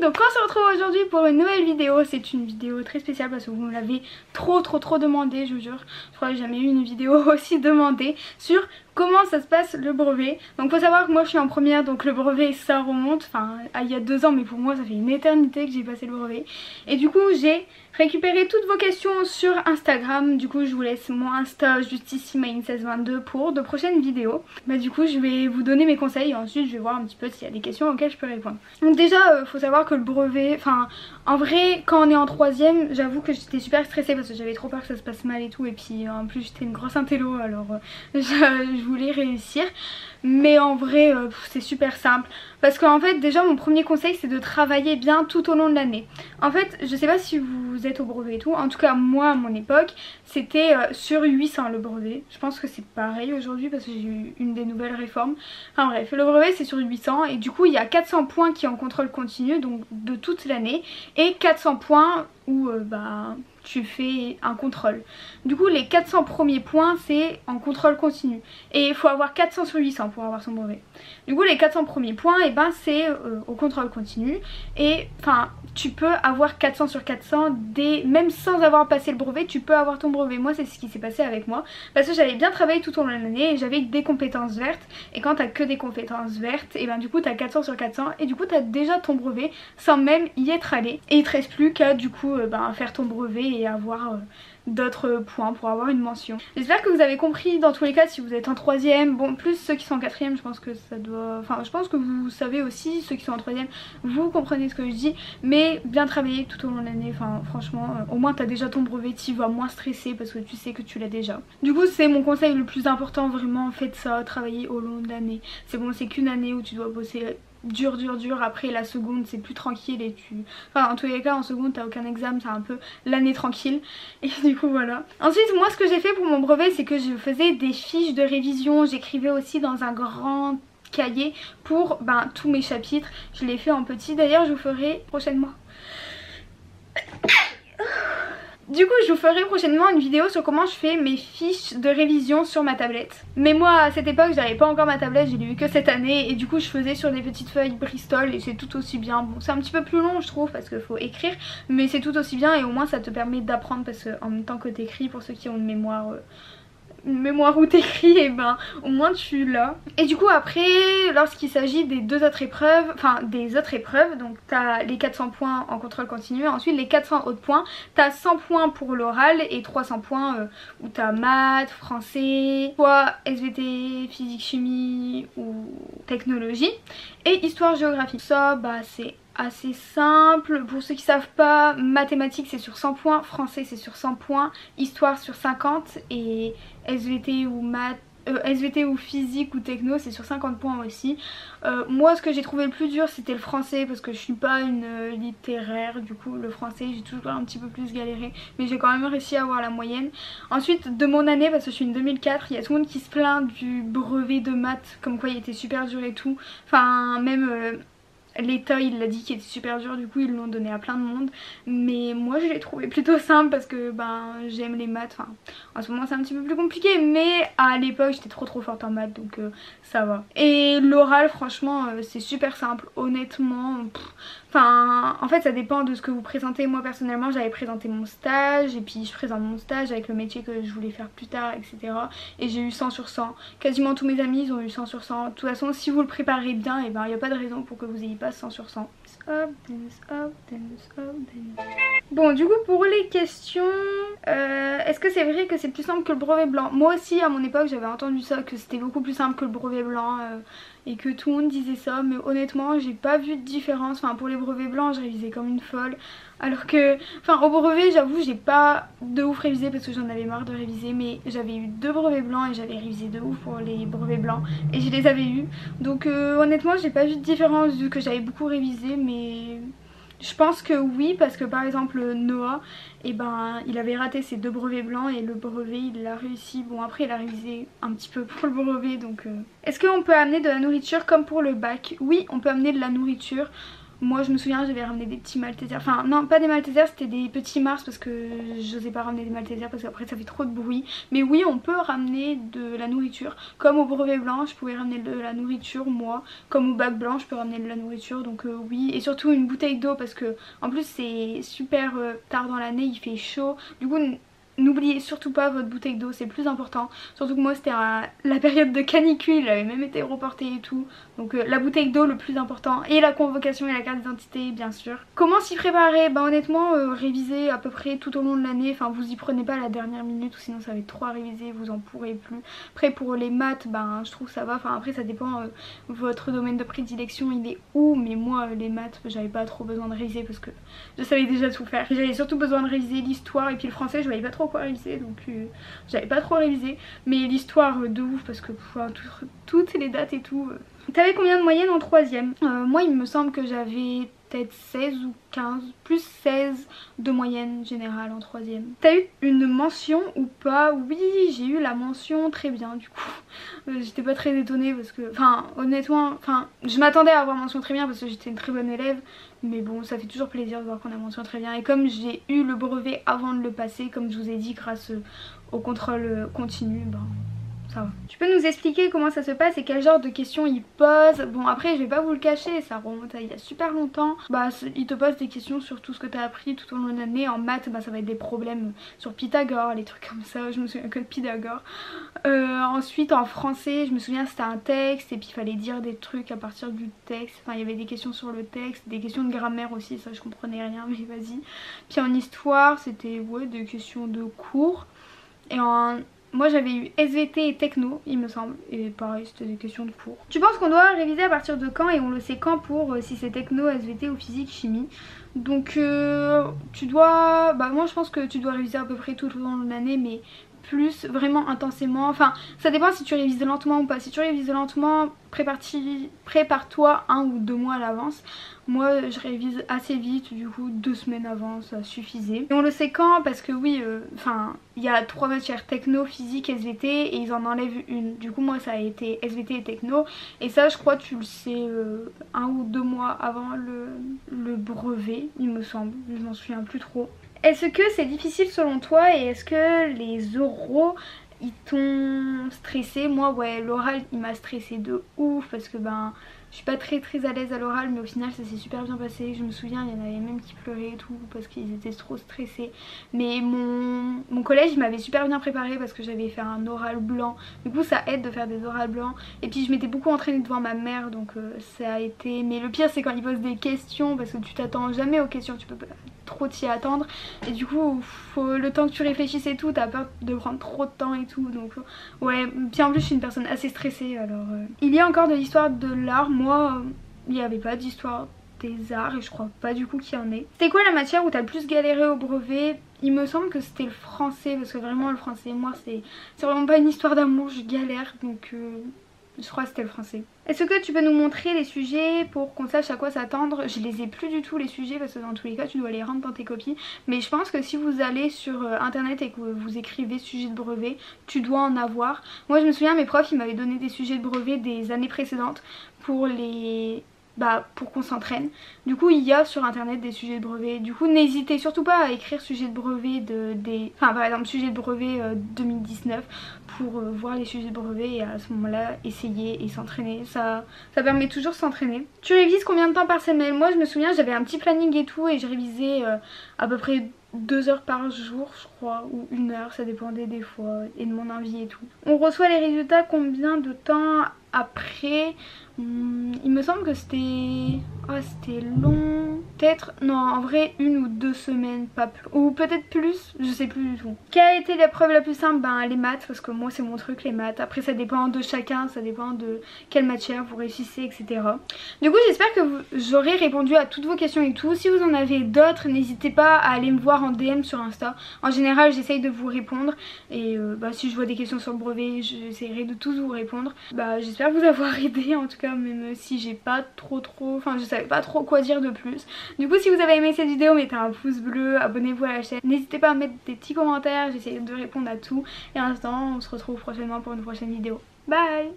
donc on se retrouve aujourd'hui pour une nouvelle vidéo. C'est une vidéo très spéciale parce que vous me l'avez trop demandé, je vous jure. Je crois que j'ai jamais eu une vidéo aussi demandée sur comment ça se passe le brevet. Donc faut savoir que moi je suis en première, donc le brevet ça remonte, enfin il y a 2 ans, mais pour moi ça fait une éternité que j'ai passé le brevet. Et du coup j'ai récupéré toutes vos questions sur Instagram. Du coup je vous laisse mon Insta juste ici, Maïne1622, pour de prochaines vidéos. Bah du coup je vais vous donner mes conseils et ensuite je vais voir un petit peu s'il y a des questions auxquelles je peux répondre. Donc déjà faut savoir que le brevet, enfin en vrai quand on est en 3ème, j'avoue que j'étais super stressée parce que j'avais trop peur que ça se passe mal et tout. Et puis en plus j'étais une grosse intello, alors je voulais réussir. Mais en vrai c'est super simple. Parce qu'en fait déjà mon premier conseil c'est de travailler bien tout au long de l'année. En fait je sais pas si vous êtes au brevet et tout, en tout cas moi à mon époque c'était sur 800 le brevet. Je pense que c'est pareil aujourd'hui parce que j'ai eu une des nouvelles réformes. Enfin bref, le brevet c'est sur 800 et du coup il y a 400 points qui est en contrôle continu, donc de toute l'année, et 400 points où tu fais un contrôle. Du coup les 400 premiers points c'est en contrôle continu et il faut avoir 400 sur 800 pour avoir son brevet. Du coup les 400 premiers points et c'est au contrôle continu, et enfin tu peux avoir 400 sur 400 même sans avoir passé le brevet, tu peux avoir ton brevet. Moi c'est ce qui s'est passé avec moi parce que j'avais bien travaillé tout au long de l'année et j'avais des compétences vertes, et quand t'as que des compétences vertes et du coup t'as 400 sur 400 et du coup t'as déjà ton brevet sans même y être allé, et il te reste plus qu'à du coup faire ton brevet et avoir d'autres points pour avoir une mention. J'espère que vous avez compris dans tous les cas si vous êtes en 3ème. Bon, plus ceux qui sont en 4ème, je pense que ça doit... Enfin, je pense que vous savez aussi, ceux qui sont en 3ème, vous comprenez ce que je dis. Mais bien travailler tout au long de l'année, enfin franchement, au moins t'as déjà ton brevet, tu vas moins stresser parce que tu sais que tu l'as déjà. Du coup c'est mon conseil le plus important, vraiment faites ça, travailler au long de l'année. C'est bon, c'est qu'une année où tu dois bosser dur, après la seconde c'est plus tranquille et enfin en tous les cas en seconde t'as aucun examen, c'est un peu l'année tranquille, et du coup voilà. Ensuite moi ce que j'ai fait pour mon brevet c'est que je faisais des fiches de révision, j'écrivais aussi dans un grand cahier pour tous mes chapitres. Je l'ai fait en petit, d'ailleurs je vous ferai prochainement une vidéo sur comment je fais mes fiches de révision sur ma tablette. Mais moi à cette époque j'avais pas encore ma tablette, je l'ai eu que cette année, et du coup je faisais sur des petites feuilles Bristol et c'est tout aussi bien. Bon c'est un petit peu plus long je trouve parce qu'il faut écrire, mais c'est tout aussi bien et au moins ça te permet d'apprendre parce que en même temps que t'écris, pour ceux qui ont une mémoire où t'écris, et au moins tu l'as. Et du coup après lorsqu'il s'agit des autres épreuves, donc t'as les 400 points en contrôle continu, ensuite les 400 autres points, t'as 100 points pour l'oral et 300 points où t'as maths, français, soit SVT, physique, chimie ou technologie, et histoire, géographie. Ça c'est assez simple. Pour ceux qui savent pas, mathématiques c'est sur 100 points, français c'est sur 100 points, histoire sur 50, et SVT ou maths, SVT ou physique ou techno c'est sur 50 points aussi. Moi ce que j'ai trouvé le plus dur c'était le français parce que je suis pas une littéraire, du coup le français j'ai toujours un petit peu plus galéré, mais j'ai quand même réussi à avoir la moyenne. Ensuite de mon année, parce que je suis une 2004, il y a tout le monde qui se plaint du brevet de maths comme quoi il était super dur et tout, enfin même l'État il l'a dit qu'il était super dur, du coup ils l'ont donné à plein de monde. Mais moi je l'ai trouvé plutôt simple parce que j'aime les maths. Enfin en ce moment c'est un petit peu plus compliqué, mais à l'époque j'étais trop forte en maths, donc ça va. Et l'oral franchement c'est super simple honnêtement. Enfin en fait ça dépend de ce que vous présentez. Moi personnellement j'avais présenté mon stage et puis je présente mon stage avec le métier que je voulais faire plus tard, etc. Et j'ai eu 100 sur 100. Quasiment tous mes amis ils ont eu 100 sur 100. De toute façon si vous le préparez bien, et il n'y a pas de raison pour que vous ayez pas 100 sur 100. Bon du coup pour les questions, est-ce que c'est vrai que c'est plus simple que le brevet blanc? Moi aussi à mon époque j'avais entendu ça, que c'était beaucoup plus simple que le brevet blanc et que tout le monde disait ça, mais honnêtement j'ai pas vu de différence. Enfin pour les brevets blancs je révisais comme une folle, alors que au brevet j'avoue j'ai pas de ouf révisé parce que j'en avais marre de réviser, mais j'avais eu 2 brevets blancs et j'avais révisé de ouf pour les brevets blancs et je les avais eu, donc honnêtement j'ai pas vu de différence vu que j'avais beaucoup révisé. Mais je pense que oui, parce que par exemple Noah, il avait raté ses 2 brevets blancs et le brevet il l'a réussi. Bon après il a révisé un petit peu pour le brevet, donc Est-ce qu'on peut amener de la nourriture comme pour le bac? Oui, on peut amener de la nourriture. Moi je me souviens j'avais ramené des petits Maltesers, enfin non pas des Maltesers, c'était des petits Mars parce que j'osais pas ramener des Maltesers parce qu'après ça fait trop de bruit. Mais oui on peut ramener de la nourriture, comme au brevet blanc je pouvais ramener de la nourriture moi, comme au bac blanc je peux ramener de la nourriture, donc oui. Et surtout une bouteille d'eau parce que en plus c'est super tard dans l'année, il fait chaud, du coup n'oubliez surtout pas votre bouteille d'eau, c'est plus important. Surtout que moi c'était la période de canicule, elle avait même été reportée et tout. Donc la bouteille d'eau le plus important, et la convocation et la carte d'identité bien sûr. Comment s'y préparer? Bah honnêtement réviser à peu près tout au long de l'année, enfin vous y prenez pas à la dernière minute ou sinon ça va être trop à réviser, vous en pourrez plus. Après pour les maths, ben je trouve ça va, enfin après ça dépend votre domaine de prédilection il est où, mais moi les maths j'avais pas trop besoin de réviser parce que je savais déjà tout faire. J'avais surtout besoin de réviser l'histoire et puis le français je voyais pas trop quoi réviser, donc j'avais pas trop révisé, mais l'histoire de ouf parce que toutes les dates et tout. T'avais combien de moyenne en 3ème? Moi il me semble que j'avais peut-être 16 ou 15, plus 16 de moyenne générale en 3ème. T'as eu une mention ou pas? Oui j'ai eu la mention, très bien du coup. J'étais pas très étonnée parce que, enfin honnêtement, enfin je m'attendais à avoir mention très bien parce que j'étais une très bonne élève. Mais bon ça fait toujours plaisir de voir qu'on a mention très bien. Et comme j'ai eu le brevet avant de le passer, comme je vous ai dit grâce au contrôle continu, ben ça va. Tu peux nous expliquer comment ça se passe et quel genre de questions il pose? Bon après je vais pas vous le cacher, ça remonte à il y a super longtemps. Bah il te pose des questions sur tout ce que tu as appris tout au long de l'année. En maths bah ça va être des problèmes sur Pythagore, les trucs comme ça, je me souviens que de Pythagore. Ensuite en français je me souviens c'était un texte et puis il fallait dire des trucs à partir du texte. Enfin il y avait des questions sur le texte, des questions de grammaire aussi, ça je comprenais rien mais vas-y. Puis en histoire c'était ouais des questions de cours. Et moi j'avais eu SVT et techno il me semble, et pareil c'était des questions de cours. Tu penses qu'on doit réviser à partir de quand et on le sait quand pour si c'est techno, SVT ou physique, chimie? Donc tu dois, bah moi je pense que tu dois réviser à peu près tout au long de l'année, mais plus vraiment intensément, enfin ça dépend si tu révises lentement ou pas. Si tu révises lentement, prépare-toi 1 ou 2 mois à l'avance. Moi je révise assez vite, du coup 2 semaines avant ça suffisait. Et on le sait quand? Parce que oui, enfin il y a 3 matières, techno, physique, SVT, et ils en enlèvent une. Du coup moi ça a été SVT et techno, et ça je crois tu le sais 1 ou 2 mois avant le brevet il me semble, je m'en souviens plus trop. Est-ce que c'est difficile selon toi et est-ce que les oraux ils t'ont stressé? Moi ouais l'oral il m'a stressé de ouf parce que ben je suis pas très à l'aise à l'oral, mais au final ça s'est super bien passé. Je me souviens il y en avait même qui pleuraient et tout parce qu'ils étaient trop stressés. Mais mon collège il m'avait super bien préparé parce que j'avais fait un oral blanc. Du coup ça aide de faire des orales blancs. Et puis je m'étais beaucoup entraînée devant ma mère, donc ça a été... Mais le pire c'est quand ils posent des questions parce que tu t'attends jamais aux questions, tu peux pas trop t'y attendre. Et du coup faut le temps que tu réfléchisses et tout, t'as peur de prendre trop de temps et tout. Donc ouais, puis en plus je suis une personne assez stressée alors... Il y a encore de l'histoire de l'art. Moi il n'y avait pas d'histoire des arts et je crois pas du coup qu'il y en ait. C'était quoi la matière où t'as le plus galéré au brevet? Il me semble que c'était le français parce que vraiment le français, moi c'est vraiment pas une histoire d'amour, je galère, donc je crois que c'était le français. Est-ce que tu peux nous montrer les sujets pour qu'on sache à quoi s'attendre? Je les ai plus du tout les sujets parce que dans tous les cas tu dois les rendre dans tes copies. Mais je pense que si vous allez sur internet et que vous écrivez sujet de brevet, tu dois en avoir. Moi je me souviens mes profs ils m'avaient donné des sujets de brevet des années précédentes pour les... pour qu'on s'entraîne. Du coup il y a sur internet des sujets de brevet. Du coup n'hésitez surtout pas à écrire sujet de brevet enfin par exemple sujet de brevet 2019 pour voir les sujets de brevet et à ce moment là essayer et s'entraîner. Ça permet toujours de s'entraîner. Tu révises combien de temps par semaine? Moi je me souviens j'avais un petit planning et tout et je révisais à peu près 2 heures par jour je crois, ou 1 heure, ça dépendait des fois et de mon envie et tout. On reçoit les résultats combien de temps après? Il me semble que c'était... Oh c'était long... Peut-être... Non en vrai 1 ou 2 semaines, pas plus. Ou peut-être plus, je sais plus du tout. Quelle a été l'épreuve la plus simple? Ben les maths, parce que moi c'est mon truc les maths. Après ça dépend de chacun, ça dépend de quelle matière vous réussissez etc. Du coup j'espère que j'aurai répondu à toutes vos questions et tout. Si vous en avez d'autres n'hésitez pas à aller me voir en DM sur Insta. En général j'essaye de vous répondre. Et si je vois des questions sur le brevet j'essaierai de tous vous répondre. J'espère vous avoir aidé en tout cas, même si j'ai pas trop enfin je savais pas trop quoi dire de plus. Du coup si vous avez aimé cette vidéo mettez un pouce bleu, abonnez-vous à la chaîne, n'hésitez pas à mettre des petits commentaires, j'essaie de répondre à tout. Et en attendant on se retrouve prochainement pour une prochaine vidéo. Bye.